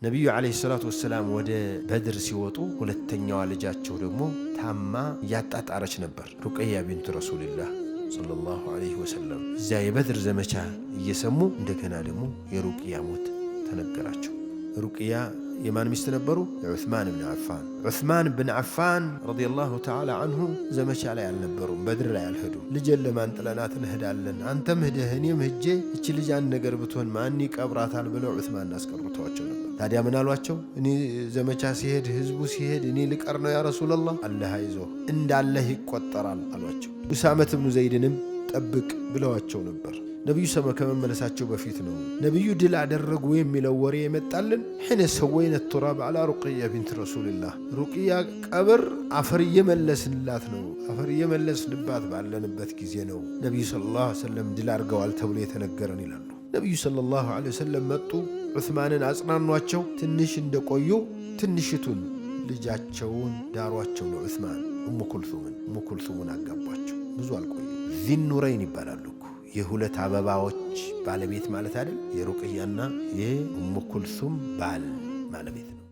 ነቢዩ ዓለይሂ ሰላቱ ወሰላም ወደ በድር ሲወጡ ሁለተኛዋ ልጃቸው ደግሞ ታማ እያጣጣረች ነበር። ሩቅያ ቢንቱ ረሱልላህ ሰለላሁ ዐለይሂ ወሰለም እዚያ የበድር ዘመቻ እየሰሙ እንደገና ደግሞ የሩቅያ ሞት ተነገራቸው። ሩቅያ የማን ሚስት ነበሩ? የዑስማን ብን ዓፋን። ዑስማን ብን ዓፋን ረዲየላሁ ተዓላ አንሁ ዘመቻ ላይ አልነበሩም፣ በድር ላይ አልሄዱም። ልጄን ለማን ጥለናት እንሄዳለን? አንተም ሂደህ እኔም ሂጄ እቺ ልጅ አንድ ነገር ብትሆን ማን ይቀብራታል ብለው ዑስማን አስቀርተዋቸው ነበር። ታዲያ ምን አሏቸው? እኔ ዘመቻ ሲሄድ ህዝቡ ሲሄድ እኔ ልቀር ነው ያ ረሱላላህ? አላህ አይዞህ እንዳለህ ይቆጠራል አሏቸው። ኡሳመት ብኑ ዘይድንም ጠብቅ ብለዋቸው ነበር። ነቢዩ ሰማ ከመመለሳቸው በፊት ነው ነቢዩ ድል አደረጉ የሚለው ወሬ የመጣልን ሕነ ሰወይነ ቱራብ አላ ሩቅያ ቢንት ረሱልላህ። ሩቅያ ቀብር አፈር እየመለስንላት ነው፣ አፈር እየመለስንባት ባለንበት ጊዜ ነው ነቢዩ ሰለላሁ ዐለይሂ ወሰለም ድል አድርገዋል ተብሎ የተነገረን ይላሉ። ነቢዩ ሰለላሁ ዐለይሂ ወሰለም መጡ፣ ዑስማንን አጽናኗቸው። ትንሽ እንደቆዩ ትንሽቱን ልጃቸውን ዳሯቸው ለዑስማን፣ ኡሙ ኩልሱምን አጋቧቸው። ብዙ አልቆዩ። ዚኑረይን ይባላሉ። የሁለት አበባዎች ባለቤት ማለት አይደል? የሩቅያና የኡሙ ኩልሱም ባል ባለቤት ነው።